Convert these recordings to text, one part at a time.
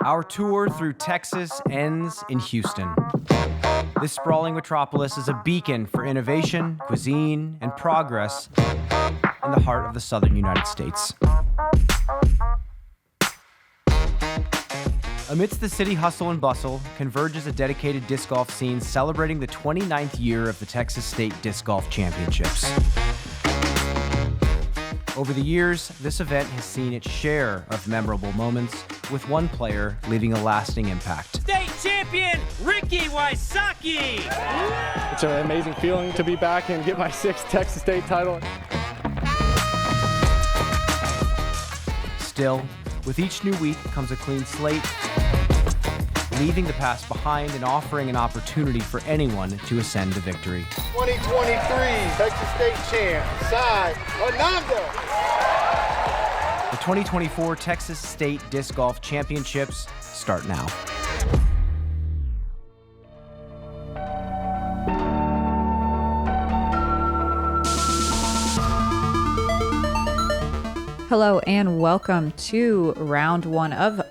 Our tour through Texas ends in Houston. This sprawling metropolis is a beacon for innovation, cuisine, and progress in the heart of the southern United States. Amidst the city hustle and bustle converges a dedicated disc golf scene celebrating the 29th year of the Texas State Disc Golf Championships. Over the years, this event has seen its share of memorable moments, with one player leaving a lasting impact. State champion, Ricky Wysocki! It's an amazing feeling to be back and get my 6th Texas State title. Still, with each new week comes a clean slate, leaving the past behind and offering an opportunity for anyone to ascend to victory. 2023 Texas State champ, Ananda. The 2024 Texas State Disc Golf Championships start now. Hello and welcome to round 1 of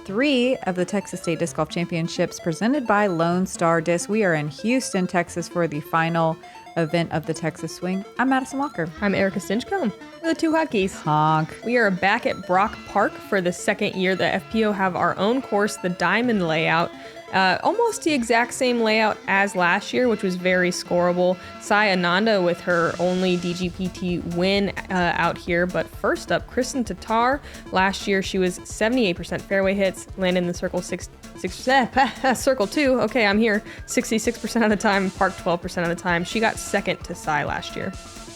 3 of the Texas State Disc Golf Championships presented by Lone Star Disc. We are in Houston, Texas for the final event of the Texas Swing. I'm Madison Walker. I'm Erika Stinchcomb. We're the two hotkeys. Honk. We are back at Brock Park for the second year. The FPO have our own course, the Diamond layout. Almost the exact same layout as last year, which was very scoreable. Ananda with her only DGPT win out here. But first up, Kristin Tattar. Last year, she was 78% fairway hits, landed in the circle circle 2. Okay, I'm here. 66% of the time, parked 12% of the time. She got second to last year.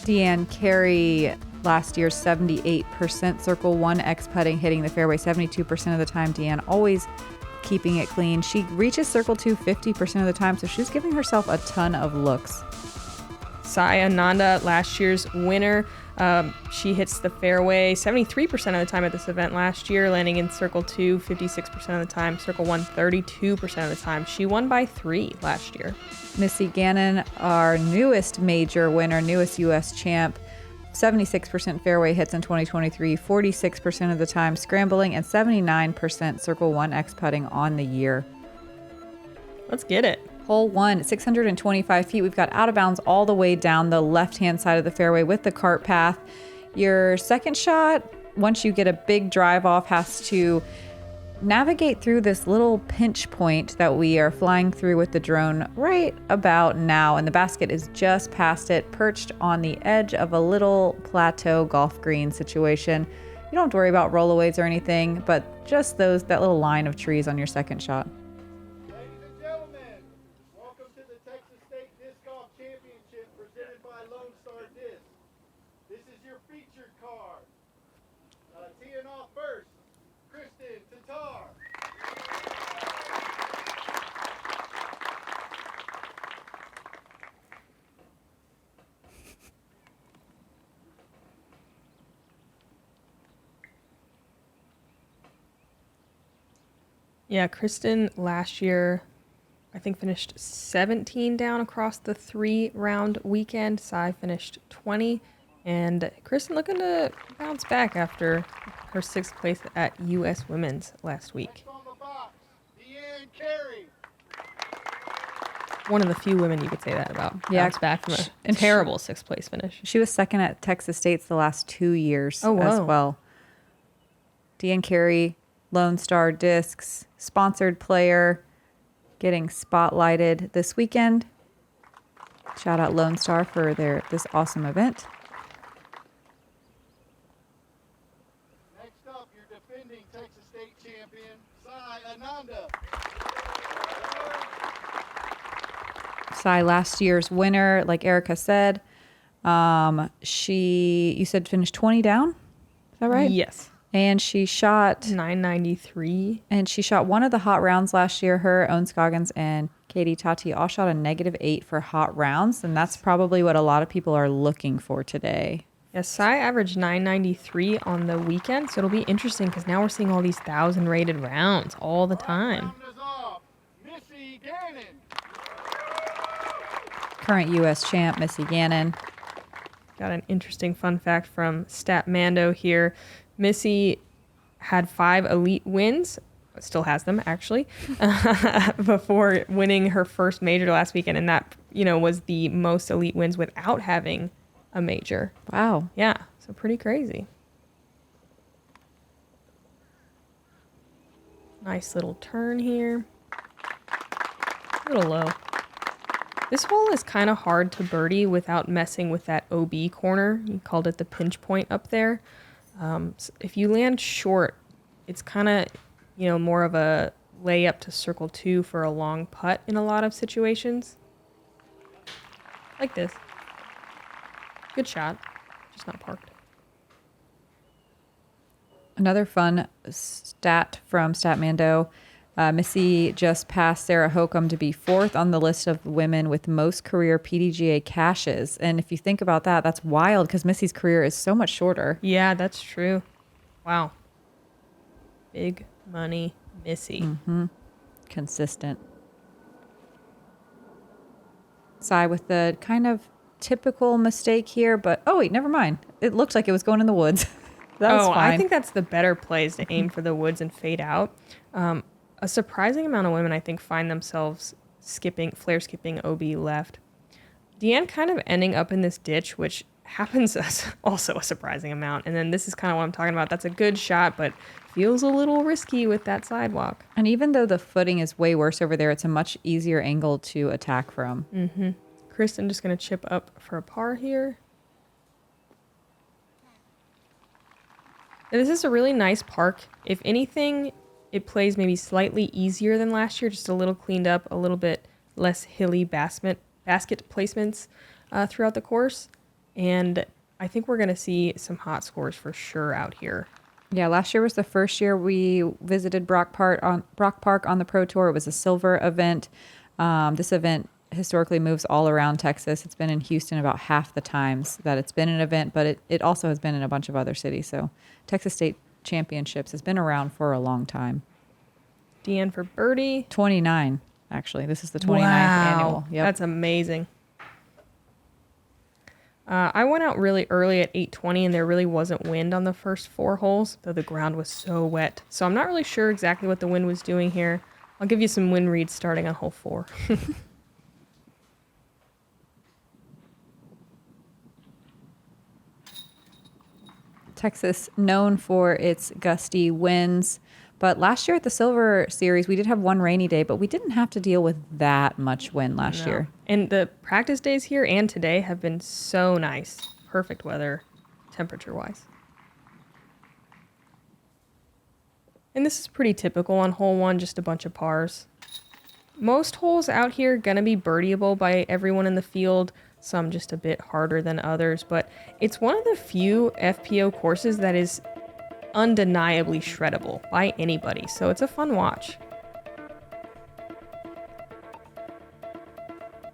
Deann, Carey last year, 78% circle 1 X putting, hitting the fairway 72% of the time. Deann always keeping it clean. She reaches circle 2 50% of the time, so she's giving herself a ton of looks. Ananda, last year's winner. She hits the fairway 73% of the time at this event last year, landing in circle 2 56% of the time, circle 1 32% of the time. She won by 3 last year. Missy, Gannon, our newest major winner, newest U.S. champ, 76% fairway hits in 2023, 46% of the time scrambling, and 79% circle 1 X putting on the year. Let's get it. Hole 1, 625 feet. We've got out of bounds all the way down the left-hand side of the fairway with the cart path. Your second shot, once you get a big drive off, has to navigate through this little pinch point that we are flying through with the drone right about now. And the basket is just past it, perched on the edge of a little plateau golf green situation. You don't have to worry about rollaways or anything, but just that little line of trees on your second shot. Ladies and gentlemen, welcome to the Texas State Disc Golf Championship presented by Lone Star Disc. This is your featured card. Teeing off first, Kristin Tattar. Yeah, Kristin last year, I think, finished 17 down across the 3-round weekend. Finished 20. And Kristin looking to bounce back after her 6th place at U.S. Women's last week. Next on the box, Deann, Carey. One of the few women you could say that about. Yeah. Bounce back from a terrible 6th place finish. She was second at Texas State's the last 2 years Oh, as wow. well. Deann, Carey, Lone Star Discs, sponsored player, getting spotlighted this weekend. Shout out Lone Star for this awesome event. Next up, your defending Texas State champion, Ananda. Last year's winner, like Erika said, you said finished 20 down? Is that right? Yes. And she shot 993. And she shot one of the hot rounds last year. Her, Owen Scoggins, and Katie Tati all shot a -8 for hot rounds. And that's probably what a lot of people are looking for today. Yes, averaged 993 on the weekend. So it'll be interesting because now we're seeing all these 1,000 rated rounds all the time. Round is off. Missy, Gannon. Current U.S. champ, Missy Gannon. Got an interesting fun fact from Stat Mando here. Missy had 5 elite wins, still has them actually, before winning her first major last weekend. And that, was the most elite wins without having a major. Wow. Yeah, so pretty crazy. Nice little turn here. A little low. This hole is kind of hard to birdie without messing with that OB corner. You called it the pinch point up there. So if you land short, it's kind of, more of a layup to circle 2 for a long putt in a lot of situations. Like this. Good shot, just not parked. Another fun stat from Statmando. Missy just passed Sarah Hokum to be 4th on the list of women with most career PDGA cashes. And if you think about that, that's wild because Missy's career is so much shorter. Yeah, that's true. Wow. Big money Missy. Mm-hmm. Consistent. Sai with the kind of typical mistake here, but oh wait, never mind. It looked like it was going in the woods. That was fine. I think that's the better play is to aim for the woods and fade out. A surprising amount of women, I think, find themselves flare skipping OB left. Deann kind of ending up in this ditch, which happens also a surprising amount. And then this is kind of what I'm talking about. That's a good shot, but feels a little risky with that sidewalk. And even though the footing is way worse over there, it's a much easier angle to attack from. Mm-hmm. Kristin just going to chip up for a par here. And this is a really nice park. If anything, it plays maybe slightly easier than last year, just a little cleaned up, a little bit less hilly basket placements throughout the course. And I think we're going to see some hot scores for sure out here. Yeah, last year was the first year we visited Brock Park on the Pro Tour. It was a silver event. This event historically moves all around Texas. It's been in Houston about half the times that it's been an event, but it also has been in a bunch of other cities. So Texas State Championships has been around for a long time. Deann for birdie. 29, actually. This is the 29th annual. Yep. That's amazing. I went out really early at 8:20, and there really wasn't wind on the first 4 holes, though the ground was so wet. So I'm not really sure exactly what the wind was doing here. I'll give you some wind reads starting on hole 4. Texas, known for its gusty winds. But last year at the Silver Series, we did have one rainy day, but we didn't have to deal with that much wind last year. And the practice days here and today have been so nice. Perfect weather, temperature-wise. And this is pretty typical on hole 1, just a bunch of pars. Most holes out here going to be birdieable by everyone in the field. Some just a bit harder than others, but it's one of the few FPO courses that is undeniably shreddable by anybody, so it's a fun watch.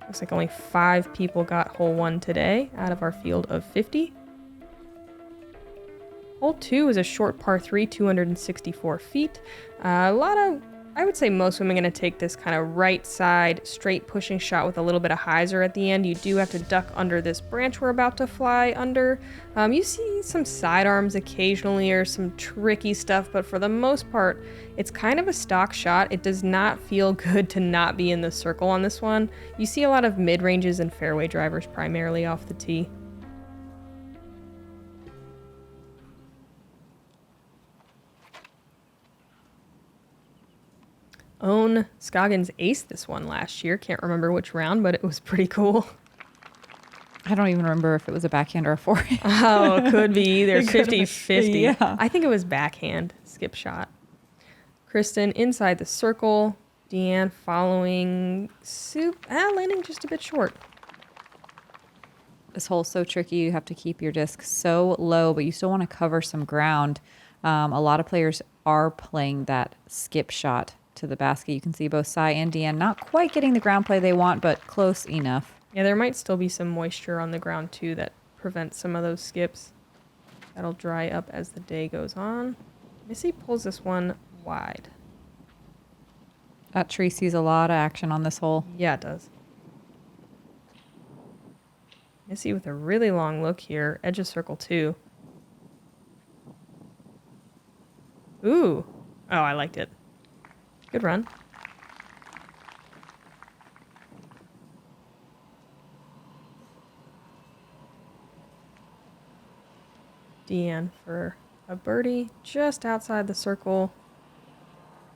Looks like only 5 people got hole 1 today out of our field of 50. Hole 2 is a short par 3, 264 feet. I would say most women are going to take this kind of right side, straight pushing shot with a little bit of hyzer at the end. You do have to duck under this branch we're about to fly under. You see some sidearms occasionally or some tricky stuff, but for the most part, it's kind of a stock shot. It does not feel good to not be in the circle on this one. You see a lot of mid-ranges and fairway drivers primarily off the tee. Own Scoggins aced this one last year. Can't remember which round, but it was pretty cool. I don't even remember if it was a backhand or a forehand. Oh, it could be either 50-50. Yeah. I think it was backhand skip shot. Kristin inside the circle. Deann following suit. Landing just a bit short. This hole's so tricky. You have to keep your disc so low, but you still want to cover some ground. A lot of players are playing that skip shot to the basket. You can see both Sai and Deann not quite getting the ground play they want, but close enough. Yeah, there might still be some moisture on the ground too that prevents some of those skips. That'll dry up as the day goes on. Missy pulls this one wide. That tree sees a lot of action on this hole. Yeah, it does. Missy with a really long look here. Edge of circle 2. Ooh. Oh, I liked it. Good run. Deann for a birdie just outside the circle.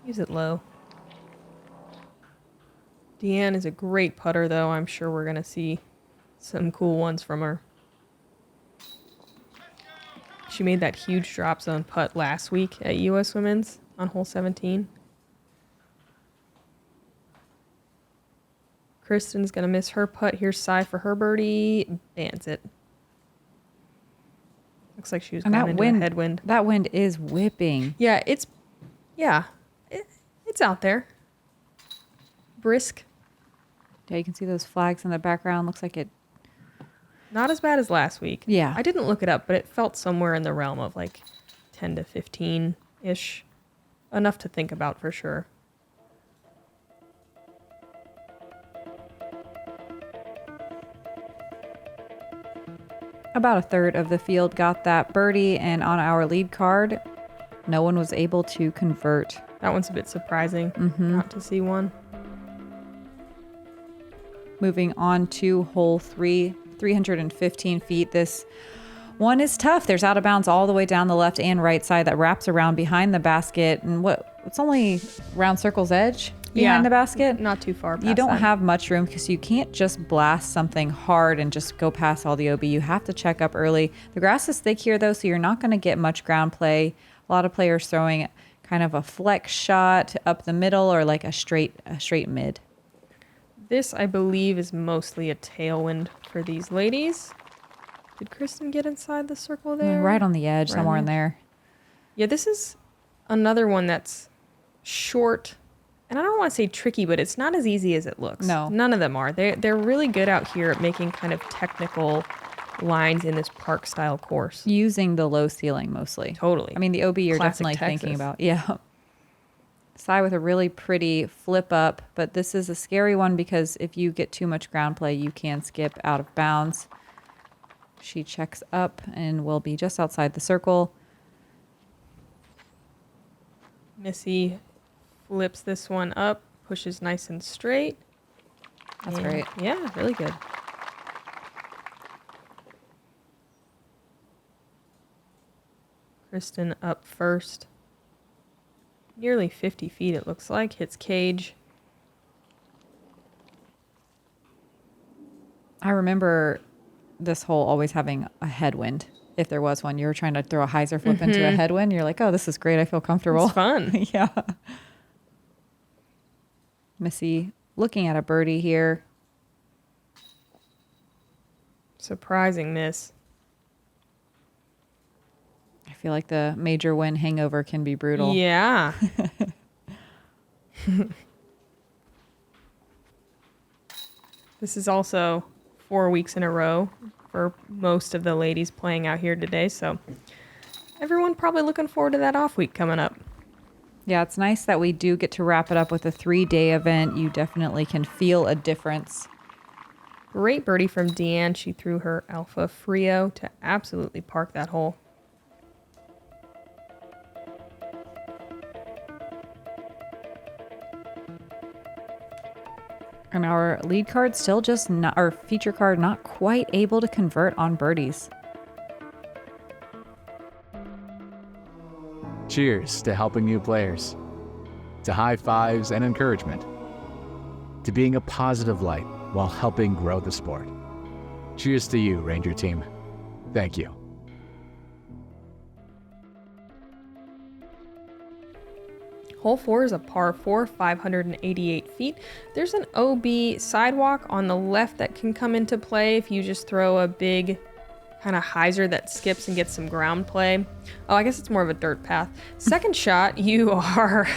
Use it low. Deann is a great putter, though. I'm sure we're going to see some cool ones from her. She made that huge drop zone putt last week at US Women's on hole 17. Kristin's going to miss her putt. Here's Sai for her birdie. Bans it. Looks like she was going into a headwind. That wind is whipping. Yeah, it's out there. Brisk. Yeah, you can see those flags in the background. Looks like it. Not as bad as last week. Yeah. I didn't look it up, but it felt somewhere in the realm of like 10 to 15-ish. Enough to think about for sure. About a third of the field got that birdie, and on our lead card, no one was able to convert. That one's a bit surprising not to see one. Moving on to hole 3, 315 feet. This one is tough. There's out of bounds all the way down the left and right side that wraps around behind the basket. And it's only round circle's edge behind the basket. Not too far past You don't that. have much room because you can't just blast something hard and just go past all the OB. You have to check up early. The grass is thick here, though, so you're not going to get much ground play. A lot of players throwing kind of a flex shot up the middle or like a straight mid. This, I believe, is mostly a tailwind for these ladies. Did Kristin get inside the circle there? Right on the edge, somewhere in there. Yeah, this is another one that's short. And I don't want to say tricky, but it's not as easy as it looks. No. None of them are. They're really good out here at making kind of technical lines in this park-style course. Using the low ceiling mostly. Totally. I mean, the OB you're Classic definitely thinking Texas. about. Yeah. Sai with a really pretty flip up, but this is a scary one because if you get too much ground play, you can skip out of bounds. She checks up and will be just outside the circle. Missy flips this one up, pushes nice and straight. That's And great. Yeah, really good. Kristin up first. Nearly 50 feet, it looks like. Hits cage. I remember this hole always having a headwind. If there was one, you were trying to throw a hyzer flip into a headwind. You're like, oh, this is great. I feel comfortable. It's fun. Yeah. Missy looking at a birdie here. Surprising miss. I feel like the major win hangover can be brutal. Yeah. This is also 4 weeks in a row for most of the ladies playing out here today, so everyone probably looking forward to that off week coming up. Yeah, it's nice that we do get to wrap it up with a 3-day event. You definitely can feel a difference. Great birdie from Deann. She threw her Alpha Frio to absolutely park that hole. And our lead card still just not, our feature card not quite able to convert on birdies. Cheers to helping new players, to high fives and encouragement, to being a positive light while helping grow the sport. Cheers to you, Ranger Team. Thank you. Hole 4 is a par 4, 588 feet. There's an OB sidewalk on the left that can come into play if you just throw a big kind of hyzer that skips and gets some ground play. Oh, I guess it's more of a dirt path. Second shot, you are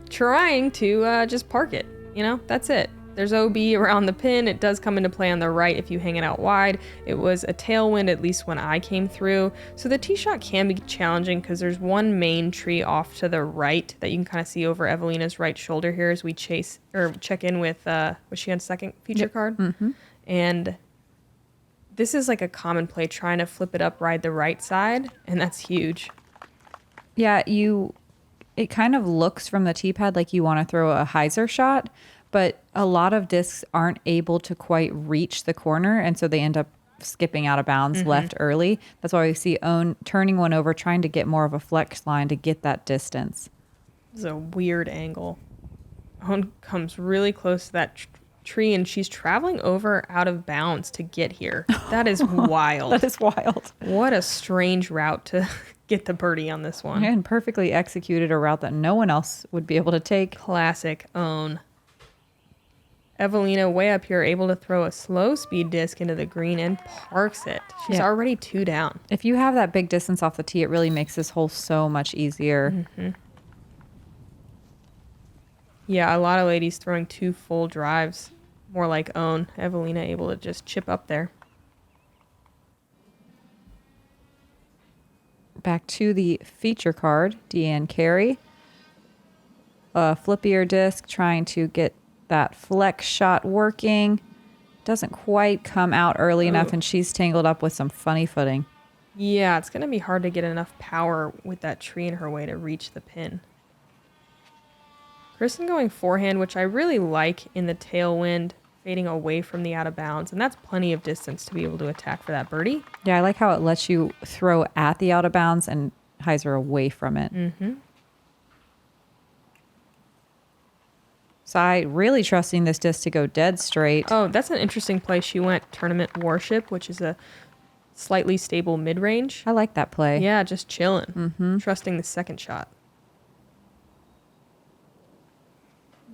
trying to just park it. You know, that's it. There's OB around the pin. It does come into play on the right if you hang it out wide. It was a tailwind, at least when I came through. So the tee shot can be challenging because there's one main tree off to the right that you can kind of see over Evelina's right shoulder here as we check in with, was she on second feature card? Mm-hmm. And this is like a common play, trying to flip it up, ride the right side, and that's huge. Yeah, it kind of looks from the tee pad like you want to throw a hyzer shot, but a lot of discs aren't able to quite reach the corner, and so they end up skipping out of bounds left early. That's why we see Own turning one over, trying to get more of a flex line to get that distance. This is a weird angle. Own comes really close to that tree, and she's traveling over out of bounds to get here. That is wild. That is wild. What a strange route to get the birdie on this one. And perfectly executed a route that no one else would be able to take. Classic Own. Evelina way up here able to throw a slow speed disc into the green and parks it. She's already 2 down. If you have that big distance off the tee, it really makes this hole so much easier. Yeah, a lot of ladies throwing 2 full drives. More like Own. Evelina able to just chip up there. Back to the feature card, Deann Carey. A flippier disc, trying to get that flex shot working. Doesn't quite come out early enough, and she's tangled up with some funny footing. Yeah, it's going to be hard to get enough power with that tree in her way to reach the pin. Kristin going forehand, which I really like in the tailwind, fading away from the out of bounds, and that's plenty of distance to be able to attack for that birdie. Yeah, I like how it lets you throw at the out of bounds and hyzer away from it. Sai really trusting this disc to go dead straight. Oh, that's an interesting play. She went Tournament Warship, which is a slightly stable mid-range. I like that play. Yeah, just chilling. Trusting the second shot.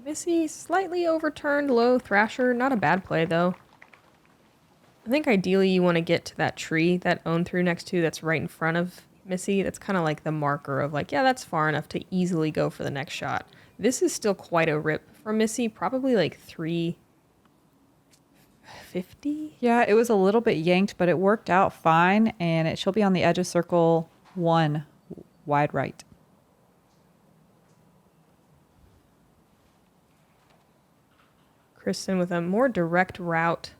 Missy, slightly overturned low thrasher. Not a bad play, though. I think ideally you want to get to that tree that Own threw next to that's right in front of Missy. That's kind of like the marker of like, yeah, that's far enough to easily go for the next shot. This is still quite a rip for Missy, probably like 350. Yeah, it was a little bit yanked, but it worked out fine, and she'll be on the edge of circle 1, wide right. Kristin with a more direct route.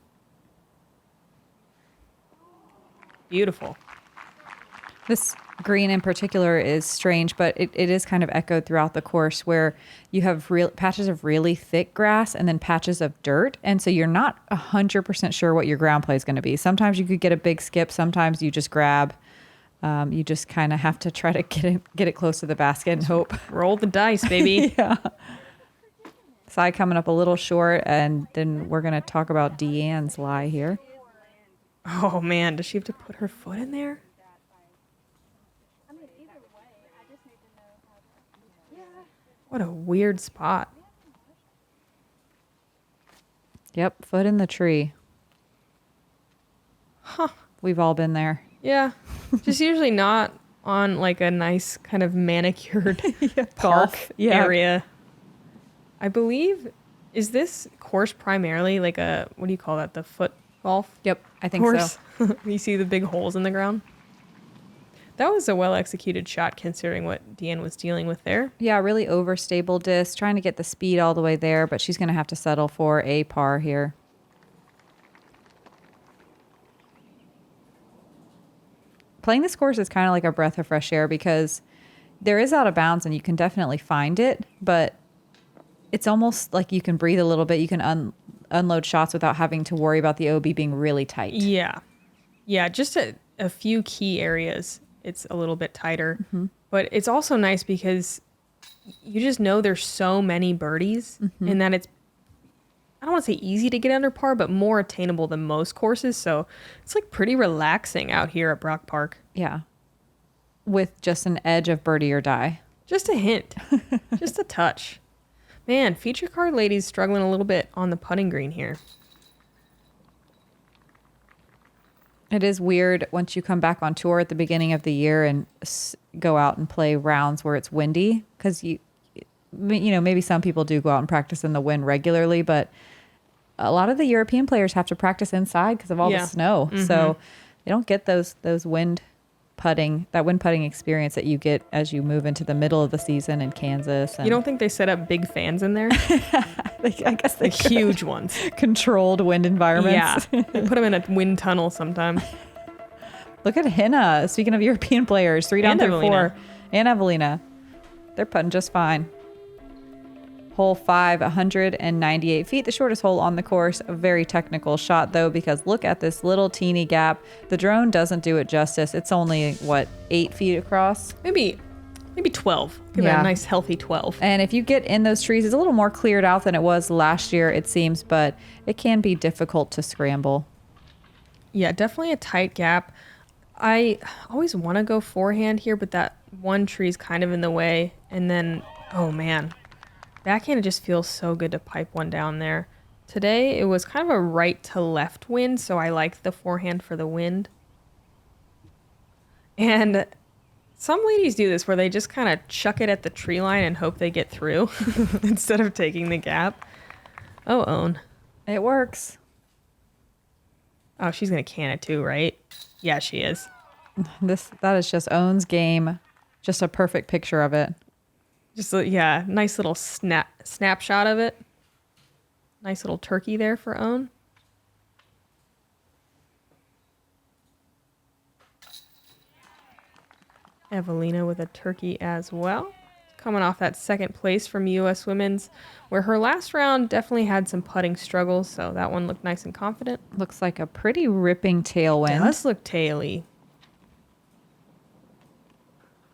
Beautiful. This green in particular is strange, but it is kind of echoed throughout the course where you have patches of really thick grass and then patches of dirt. And so you're not 100% sure what your ground play is going to be. Sometimes you could get a big skip. Sometimes you just grab. You just kind of have to try to get it close to the basket and hope. Roll the dice, baby. Yeah. Sai coming up a little short, and then we're going to talk about Deann's lie here. Oh, man. Does she have to put her foot in there? What a weird spot. Yep, foot in the tree. Huh. We've all been there. Yeah. Just usually not on like a nice kind of manicured park golf area. I believe, is this course primarily like a, what do you call that? The foot golf? Yep, I think course? so. You see the big holes in the ground? That was a well-executed shot considering what Deann was dealing with there. Yeah, really overstable disc, trying to get the speed all the way there, but she's going to have to settle for a par here. Playing this course is kind of like a breath of fresh air because there is out of bounds and you can definitely find it, but it's almost like you can breathe a little bit. You can unload shots without having to worry about the OB being really tight. Yeah. Yeah, just a few key areas. It's a little bit tighter, but it's also nice because you just know there's so many birdies and that it's, I don't want to say easy to get under par, but more attainable than most courses. So it's like pretty relaxing out here at Brock Park. Yeah. With just an edge of birdie or die. Just a hint, just a touch. Man, feature card ladies struggling a little bit on the putting green here. It is weird once you come back on tour at the beginning of the year and go out and play rounds where it's windy, because you know, maybe some people do go out and practice in the wind regularly, but a lot of the European players have to practice inside because of all the snow. So they don't get those wind putting experience that you get as you move into the middle of the season in Kansas. And you don't think they set up big fans in there? I guess they could. Huge ones. Controlled wind environments. Yeah. They put them in a wind tunnel sometime. Look at Henna. Speaking of European players, 3 down And through Evelina. 4. and Evelina. They're putting just fine. Hole 5, 198 feet, the shortest hole on the course. A very technical shot, though, because look at this little teeny gap. The drone doesn't do it justice. It's only, what, 8 feet across? Maybe 12. Give it a nice, healthy 12. And if you get in those trees, it's a little more cleared out than it was last year, it seems, but it can be difficult to scramble. Yeah, definitely a tight gap. I always want to go forehand here, but that one tree's kind of in the way. And then, oh man, backhand, it just feels so good to pipe one down there. Today, it was kind of a right to left wind, so I liked the forehand for the wind. And some ladies do this where they just kind of chuck it at the tree line and hope they get through instead of taking the gap. Oh, Own. It works. Oh, she's going to can it too, right? Yeah, she is. That is just Own's game. Just a perfect picture of it. Just, yeah, nice little snapshot of it. Nice little turkey there for Own. Evelina with a turkey as well. Coming off that second place from U.S. Women's, where her last round definitely had some putting struggles, so that one looked nice and confident. Looks like a pretty ripping tailwind. Does look taily.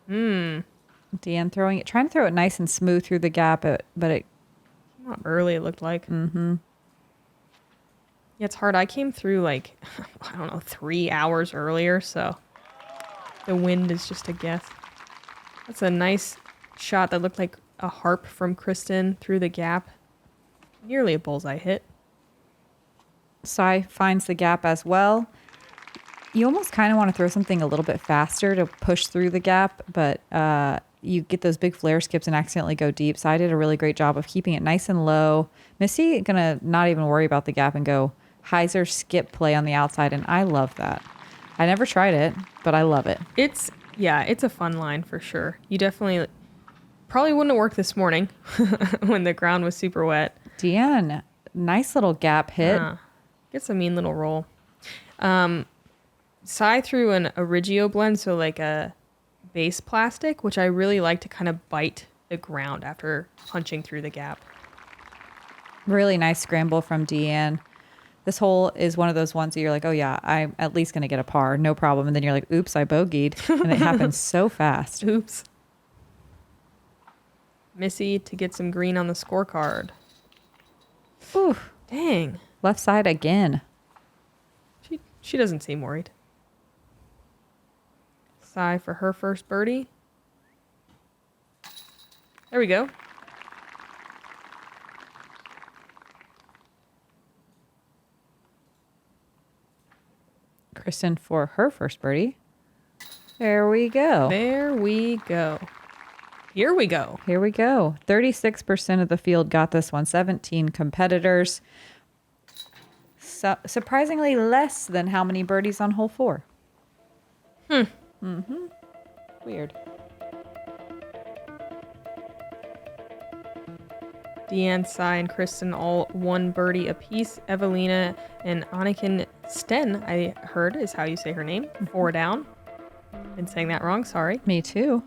Deann trying to throw it nice and smooth through the gap, but it... How early it looked like. Mm-hmm. Yeah, it's hard. I came through like, I don't know, 3 hours earlier, so the wind is just a guess. That's a nice shot that looked like a harp from Kristin through the gap. Nearly a bullseye hit. Sai finds the gap as well. You almost kind of want to throw something a little bit faster to push through the gap, but you get those big flare skips and accidentally go deep. Sai did a really great job of keeping it nice and low. Missy gonna not even worry about the gap and go hyzer skip play on the outside, and I love that. I never tried it, but I love it. It's a fun line for sure. You definitely probably wouldn't have worked this morning when the ground was super wet. Deann, nice little gap hit. Gets a mean little roll. Sai threw an Origio blend, so like a base plastic, which I really like to kind of bite the ground after punching through the gap. Really nice scramble from Deann. This hole is one of those ones that you're like, oh yeah, I'm at least going to get a par, no problem. And then you're like, oops, I bogeyed. And it happens so fast. Oops. Missy to get some green on the scorecard. Ooh, dang. Left side again. She doesn't seem worried. Sai for her first birdie. There we go. Kristin for her first birdie. There we go. There we go. Here we go. Here we go. 36% of the field got this one. 17 competitors. So, surprisingly less than how many birdies on hole 4. Weird. Deann, Sai, and Kristin all 1 birdie apiece. Evelina and Annika Sten, I heard is how you say her name. 4 down. Been saying that wrong, sorry. Me too.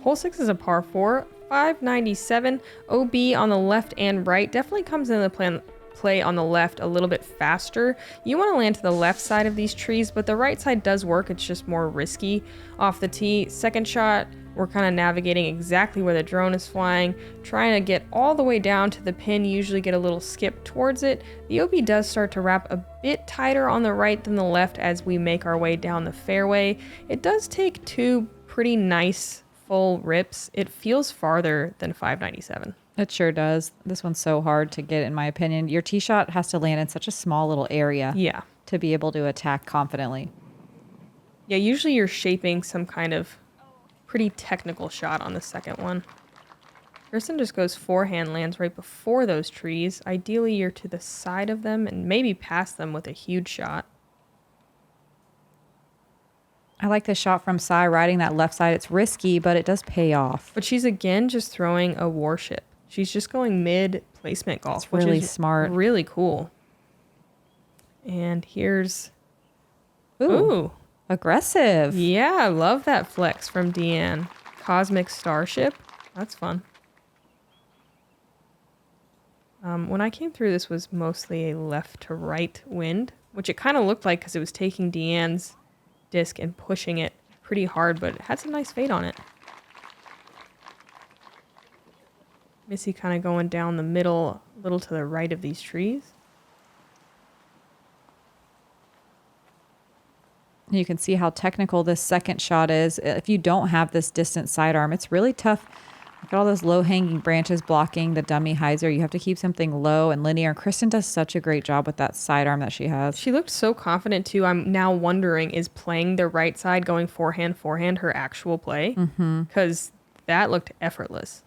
Hole 6 is a par 4. 597. OB on the left and right. Definitely comes into the play on the left a little bit faster. You want to land to the left side of these trees, but the right side does work. It's just more risky off the tee. Second shot, we're kind of navigating exactly where the drone is flying, trying to get all the way down to the pin, usually get a little skip towards it. The OB does start to wrap a bit tighter on the right than the left as we make our way down the fairway. It does take 2 pretty nice full rips. It feels farther than 597. It sure does. This one's so hard to get, in my opinion. Your tee shot has to land in such a small little area to be able to attack confidently. Yeah, usually you're shaping some kind of pretty technical shot on the second one. Kristin just goes forehand, lands right before those trees. Ideally, you're to the side of them and maybe past them with a huge shot. I like the shot from Sai riding that left side. It's risky, but it does pay off. But she's again just throwing a warship. She's just going mid-placement golf, That's really which is smart. Really cool. And here's... Ooh. Aggressive. Yeah, I love that flex from Deann. Cosmic Starship. That's fun. When I came through, this was mostly a left to right wind, which it kind of looked like because it was taking Deann's disc and pushing it pretty hard, but it had some nice fade on it. Missy kind of going down the middle, a little to the right of these trees. You can see how technical this second shot is. If you don't have this distant sidearm, it's really tough. Look at all those low-hanging branches blocking the dummy hyzer. You have to keep something low and linear. Kristin does such a great job with that sidearm that she has. She looked so confident, too. I'm now wondering, is playing the right side, going forehand her actual play? Because that looked effortless.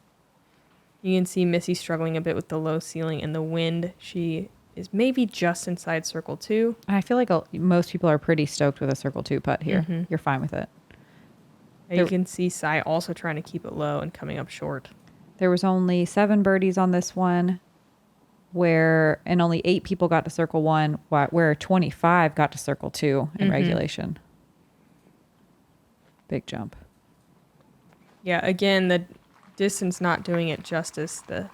You can see Missy struggling a bit with the low ceiling and the wind. She is maybe just inside circle 2. I feel like most people are pretty stoked with a circle 2 putt here. You're fine with it. And you can see Sai also trying to keep it low and coming up short. There was only 7 birdies on this one, and only 8 people got to circle 1, where 25 got to circle 2 in regulation. Big jump. Yeah, again, the distance not doing it justice. The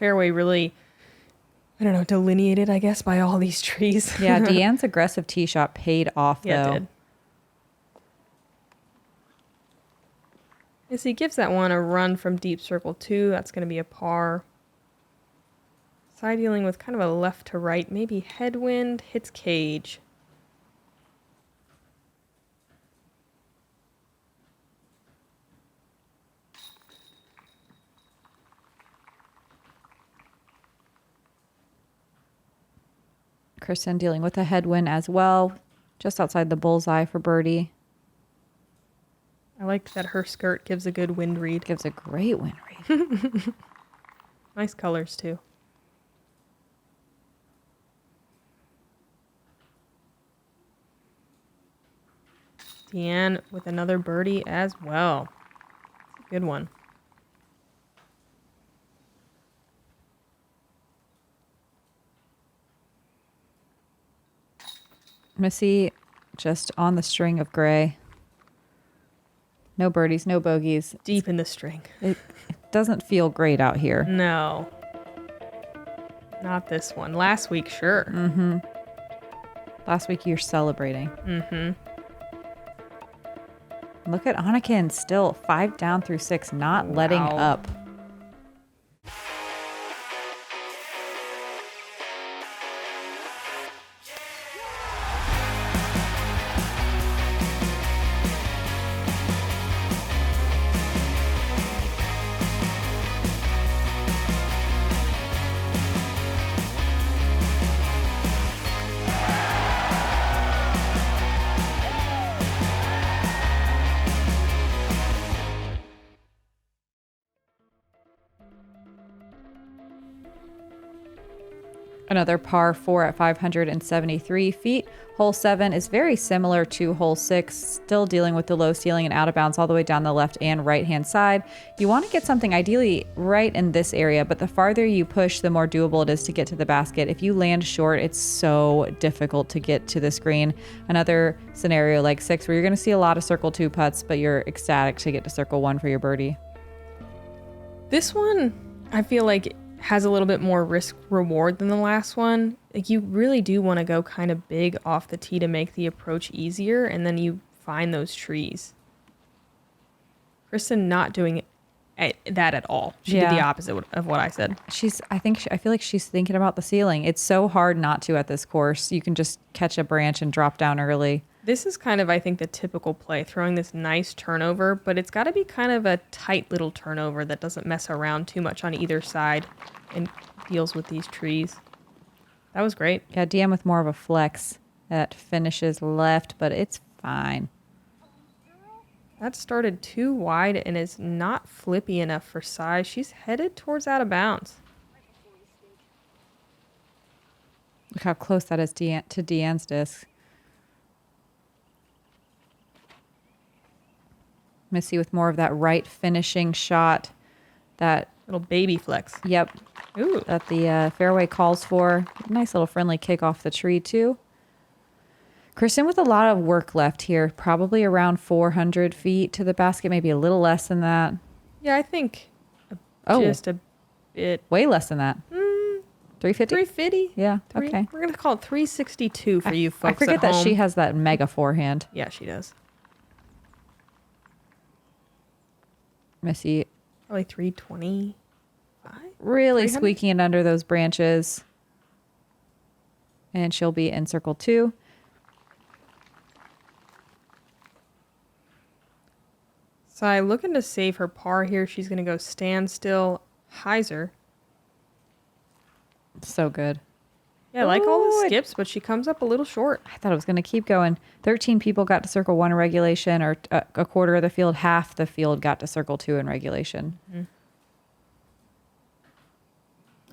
fairway really, I don't know, delineated, I guess, by all these trees. Yeah, Deann's aggressive tee shot paid off, though. Yeah, it did. Missy gives that one a run from deep circle 2. That's going to be a par. Side dealing with kind of a left to right, maybe headwind, hits cage. Kristin dealing with a headwind as well, just outside the bullseye for birdie. I like that her skirt gives a good wind read. Gives a great wind read. Nice colors, too. Deann with another birdie as well. Good one. Missy just on the string of gray. No birdies, no bogeys. Deep in the string. It doesn't feel great out here. No. Not this one. Last week, sure. Last week you're celebrating. Look at Anakin still 5 down through 6, not letting up. Another par 4 at 573 feet. Hole 7 is very similar to hole 6, still dealing with the low ceiling and out of bounds all the way down the left and right hand side. You want to get something ideally right in this area, but the farther you push, the more doable it is to get to the basket. If you land short, it's so difficult to get to this green. Another scenario like 6 where you're going to see a lot of circle 2 putts, but you're ecstatic to get to circle 1 for your birdie. This one, I feel like has a little bit more risk reward than the last one. Like, you really do want to go kind of big off the tee to make the approach easier, and then you find those trees. Kristin not doing that at all. She did the opposite of what I said. I feel like she's thinking about the ceiling. It's so hard not to at this course. You can just catch a branch and drop down early. This is kind of, I think, the typical play, throwing this nice turnover, but it's got to be kind of a tight little turnover that doesn't mess around too much on either side and deals with these trees. That was great. Yeah, Deann with more of a flex that finishes left, but it's fine. That started too wide and is not flippy enough for size. She's headed towards out of bounds. Look how close that is to Deann's disc. Missy with more of that right finishing shot. That little baby flex. Yep. Ooh. That the fairway calls for. Nice little friendly kick off the tree, too. Kristin with a lot of work left here, probably around 400 feet to the basket, maybe a little less than that. Yeah, I think Oh. just a bit. Way less than that. 350? 350? Yeah, okay. We're going to call it 362 for you folks I forget at that home. she has that mega forehand. Yeah, she does. Missy Probably 325. really 300? squeaking it under those branches. And she'll be in circle 2. Sai looking to save her par here. She's going to go standstill, hyzer. So good. Yeah, I like all Ooh, the it- skips, but she comes up a little short. I thought it was going to keep going. 13 people got to circle 1 in regulation, or a quarter of the field. Half the field got to circle 2 in regulation.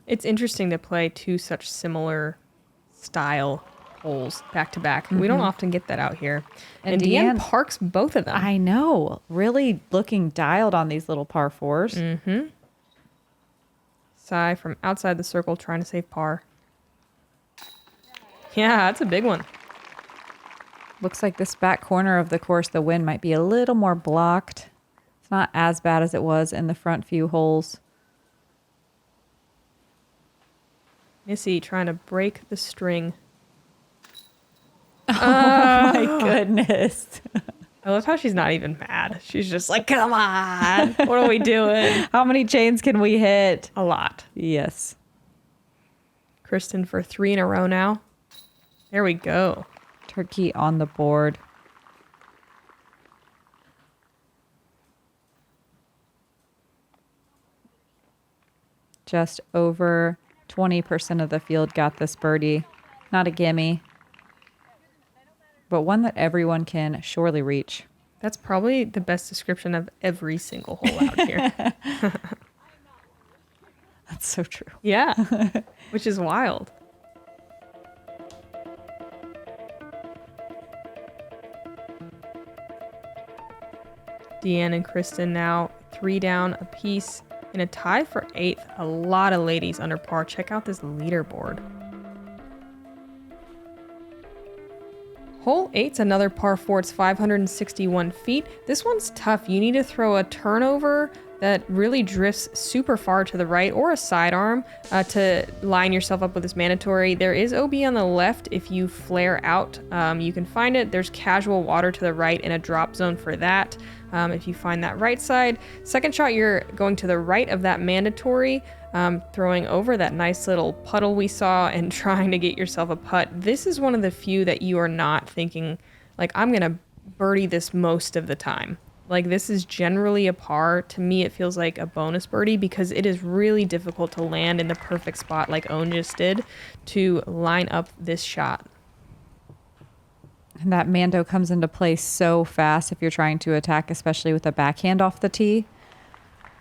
It's interesting to play two such similar style holes back to back. We don't often get that out here. And Deann Deann parks both of them. I know. Really looking dialed on these little par 4s. Sai from outside the circle trying to save par. Yeah, that's a big one. Looks like this back corner of the course, the wind might be a little more blocked. It's not as bad as it was in the front few holes. Missy trying to break the string. My goodness. I love how she's not even mad. She's just like, come on. What are we doing? How many chains can we hit? A lot. Yes. Kristin for 3 in a row now. There we go. Turkey on the board. Just over 20% of the field got this birdie. Not a gimme, but one that everyone can surely reach. That's probably the best description of every single hole out here. That's so true. Yeah, which is wild. Deann and Kristin now 3 down apiece in a tie for 8th. A lot of ladies under par. Check out this leaderboard. Hole 8's another par 4. It's 561 feet. This one's tough. You need to throw a turnover that really drifts super far to the right, or a sidearm to line yourself up with this mandatory. There is OB on the left if you flare out. You can find it. There's casual water to the right and a drop zone for that. If you find that right side. Second shot, you're going to the right of that mandatory, throwing over that nice little puddle we saw and trying to get yourself a putt. This is one of the few that you are not thinking, like, I'm going to birdie this most of the time. Like, this is generally a par. To me, it feels like a bonus birdie because it is really difficult to land in the perfect spot like Owen just did to line up this shot. And that Mando comes into play so fast if you're trying to attack, especially with a backhand off the tee.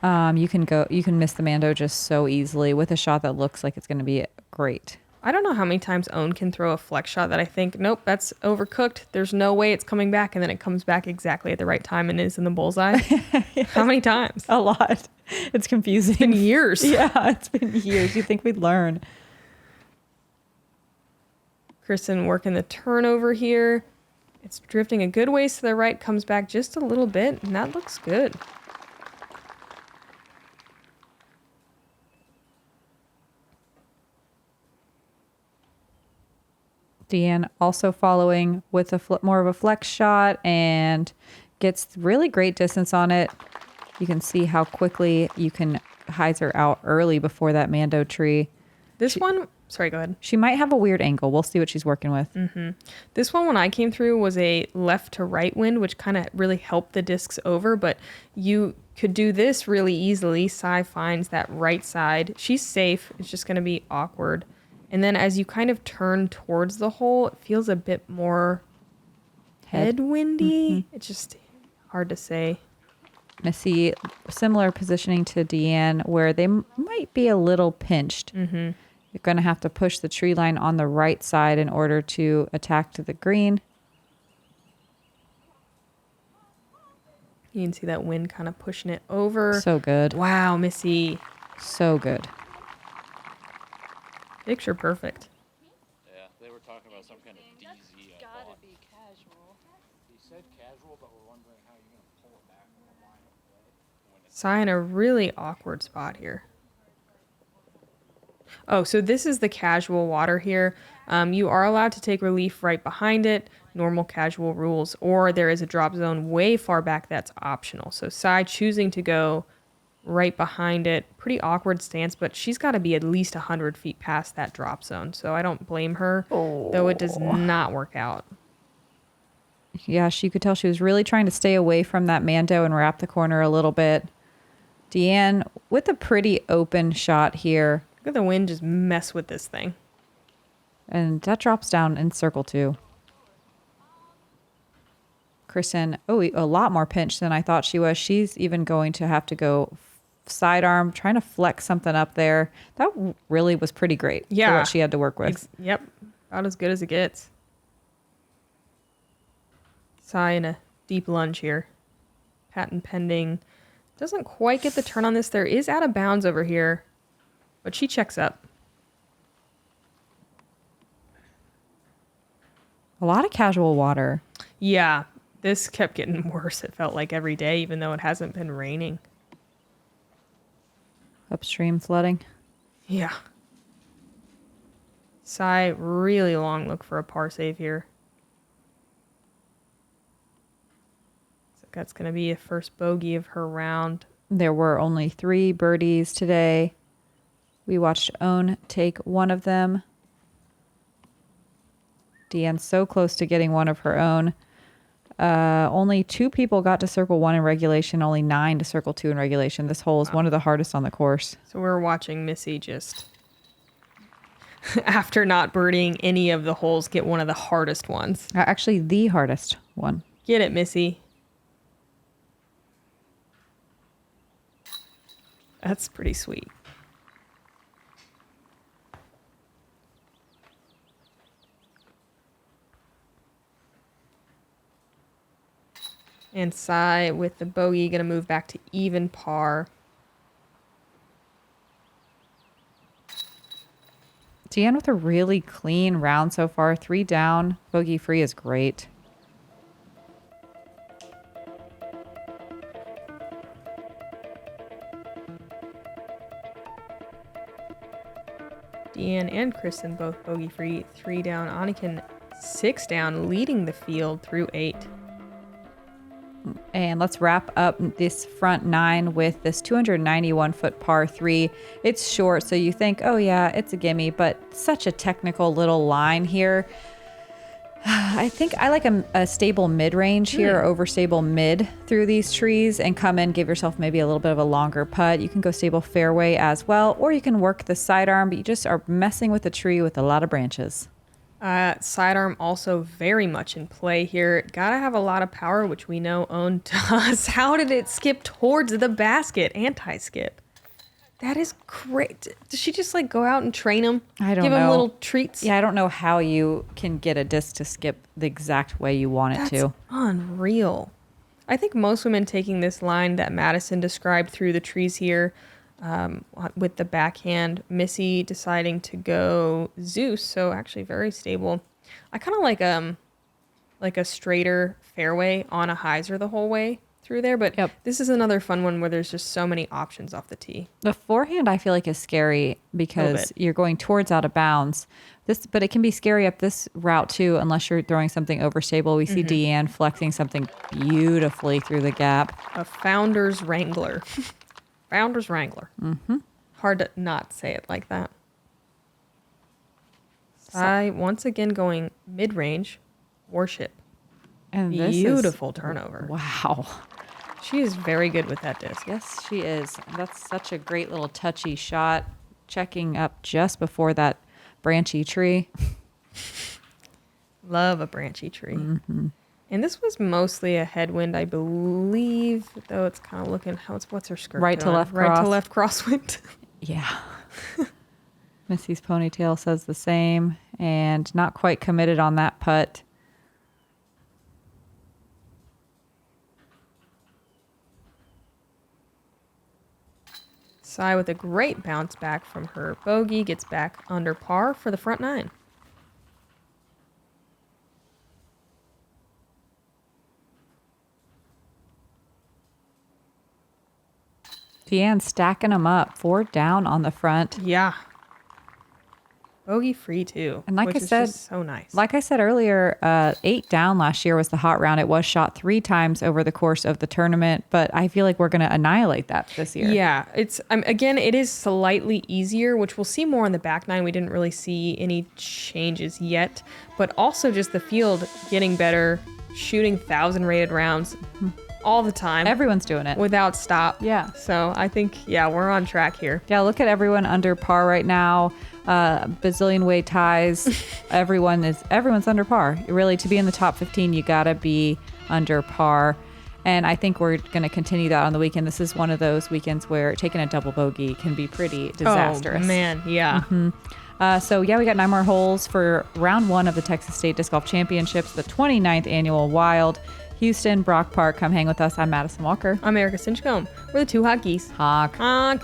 You can miss the Mando just so easily with a shot that looks like it's going to be great. I don't know how many times Owen can throw a flex shot that I think, nope, that's overcooked. There's no way it's coming back. And then it comes back exactly at the right time and is in the bullseye. Yes. How many times? A lot. It's confusing. It's been years. Yeah, it's been years. You'd think we'd learn. Kristin working the turnover here. It's drifting a good ways to the right, comes back just a little bit, and that looks good. Deann also following with more of a flex shot and gets really great distance on it. You can see how quickly you can hyzer out early before that Mando tree. Sorry, go ahead. She might have a weird angle. We'll see what she's working with. This one, when I came through, was a left to right wind, which kind of really helped the discs over, but you could do this really easily. Sai finds that right side. She's safe. It's just going to be awkward. And then as you kind of turn towards the hole, it feels a bit more headwindy. It's just hard to say. Missy, similar positioning to Deann, where they might be a little pinched. You're going to have to push the tree line on the right side in order to attack to the green. You can see that wind kind of pushing it over. So good. Wow, Missy. So good. Picture perfect. Yeah, they were talking about some kind of DZ, I thought. Sai in a really awkward spot here. Oh, so this is the casual water here. You are allowed to take relief right behind it, normal casual rules, or there is a drop zone way far back that's optional. So Sai choosing to go right behind it, pretty awkward stance, but she's got to be at least 100 feet past that drop zone. So I don't blame her, though it does not work out. Yeah, you could tell she was really trying to stay away from that Mando and wrap the corner a little bit. Deann with a pretty open shot here. Look at the wind just mess with this thing. And that drops down in circle 2. Kristin, a lot more pinched than I thought she was. She's even going to have to go sidearm, trying to flex something up there. That really was pretty great for what she had to work with. Yep, about as good as it gets. Sai in a deep lunge here. Patent pending. Doesn't quite get the turn on this. There is out of bounds over here, but she checks up. A lot of casual water. Yeah, this kept getting worse. It felt like every day, even though it hasn't been raining. Upstream flooding. Yeah. Sai, really long look for a par save here. That's going to be a first bogey of her round. There were only 3 birdies today. We watched Own take one of them. Deann so close to getting one of her own. Only 2 people got to circle 1 in regulation, only 9 to circle 2 in regulation. This hole is one of the hardest on the course. So we're watching Missy just, after not birdieing any of the holes, get one of the hardest ones. Actually, the hardest one. Get it, Missy. That's pretty sweet. And Sai with the bogey going to move back to even par. Deann with a really clean round so far. 3 down. Bogey free is great. Deann and Kristin both bogey free, 3 down. Anakin 6 down, leading the field through 8. And let's wrap up this front 9 with this 291-foot par 3. It's short, so you think, oh yeah, it's a gimme, but such a technical little line here. I think I like a stable mid-range here, or overstable mid through these trees, and come in, give yourself maybe a little bit of a longer putt. You can go stable fairway as well, or you can work the sidearm, but you just are messing with the tree with a lot of branches. Sidearm also very much in play here. Gotta have a lot of power, which we know Own does. How did it skip towards the basket? Anti-skip. That is great. Does she just like go out and train him? I don't know. Give him little treats? Yeah, I don't know how you can get a disc to skip the exact way you want it to. That's unreal. I think most women taking this line that Madison described through the trees here with the backhand, Missy deciding to go Zeus, so actually very stable. I kind of like a straighter fairway on a hyzer the whole way through there, but This is another fun one where there's just so many options off the tee. The forehand I feel like is scary because you're going towards out of bounds. But it can be scary up this route too, unless you're throwing something overstable. We see Deann flexing something beautifully through the gap. A Founder's Wrangler. Founder's Wrangler. Hard to not say it like that. Sai once again going mid-range, worship. And beautiful turnover. Wow. She is very good with that disc. Yes, she is. That's such a great little touchy shot. Checking up just before that branchy tree. Love a branchy tree. And this was mostly a headwind, I believe, though it's kind of looking, what's her skirt Right doing? to left Right cross. to left crosswind. Yeah. Missy's ponytail says the same, and not quite committed on that putt. Sai with a great bounce back from her bogey, gets back under par for the front 9. Deann stacking them up. 4 down on the front. Yeah. Bogey free too. And like which I is said, just so nice. Like I said earlier, 8 down last year was the hot round. It was shot 3 times over the course of the tournament, but I feel like we're going to annihilate that this year. Yeah, it's again, it is slightly easier, which we'll see more in the back nine. We didn't really see any changes yet, but also just the field getting better, shooting 1,000 rated rounds all the time. Everyone's doing it. Without stop. Yeah. So I think, yeah, we're on track here. Yeah, look at everyone under par right now. Bazillion way ties. Everyone's under par. Really, to be in the top 15, you gotta be under par. And I think we're going to continue that on the weekend. This is one of those weekends where taking a double bogey can be pretty disastrous. Oh, man, yeah. So, we got 9 more holes for round 1 of the Texas State Disc Golf Championships, the 29th annual Wild. Houston, Brock Park, come hang with us. I'm Madison Walker. I'm Erika Stinchcomb. We're the two hot geese. Honk. Honk.